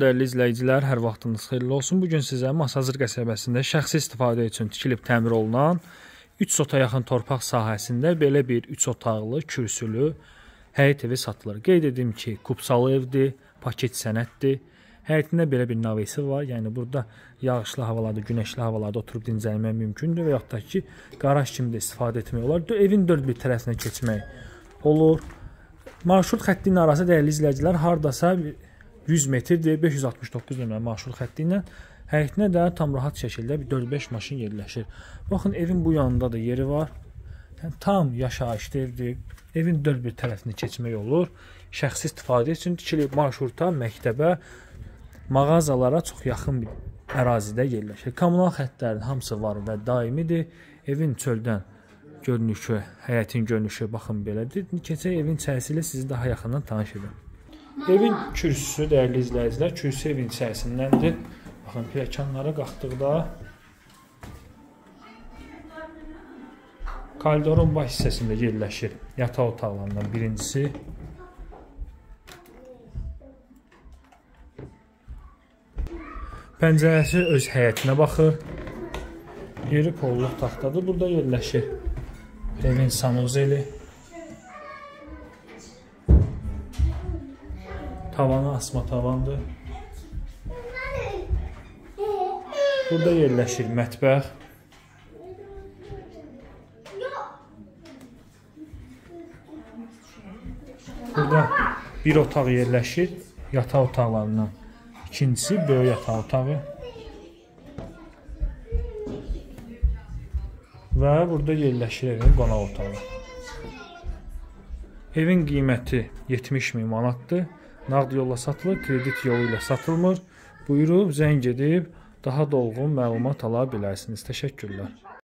Dəyərli izləyicilər, hər vaxtınız xeyirli olsun. Bugün sizə Masazır qəsəbəsində şəxsi istifadə üçün tikilib təmir olunan 3 sota yaxın torpaq sahəsində belə bir 3 otaqlı, kürsülü həyət evi satılır. Qeyd edim ki, kupsalı evdir, paket sənəddir. Həyətində belə bir navesi var. Yəni burada yağışlı havalarda, günəşli havalarda oturub dincəlmək mümkündür və yaxud da ki, qaraj kimi də istifadə etmək olar. Evin dörd bir tərəfinə keçmək olur. Marşrut xətti ilə arası dəyərli izləyicilər hardasa 100 metrdir, 569 nömrə marşrut xətti ilə həyətinə də tam rahat şəkildə bir 4-5 maşın yerləşir. Baxın, evin bu yanında da yeri var. Yəni, tam yaşayışlı evdir. Evin dörd bir tərəfini keçmək olur. Şəxsi istifadə üçün tikilib marşruta, məktəbə, mağazalara çox yaxın bir ərazidə yerləşir. Kommunal xəttlərin hamısı var və daimidir. Evin çöldən görünüşü, həyətin görünüşü baxın belədir. Keçək evin içərisi ilə sizi daha yaxından tanış edim. Evin kürsüsü, dəyərli izləyicilər, kürsü evin içərisindəndir. Baxın, pilləkənlərə qalxdıqda koridorun baş hissəsində yerləşir yataq otaqlarından birincisi. Pəncərəsi öz həyətinə baxır. Yeri polluq taxtadır. Burada yerləşir evin sanuzeli. Tavanı asma tavandır. Burada yerləşir mətbəx. Burada bir otaq yerləşir. Yataq otaqlarından ikincisi böyük yataq otağı. Və burada yerləşir evin qonaq otağı. Evin qiyməti 70.000 manatdır. Nağd yolla satılır, kredit yolu ilə satılmır. Buyurub, zəng edib, daha dolğun məlumat ala bilərsiniz. Təşəkkürlər.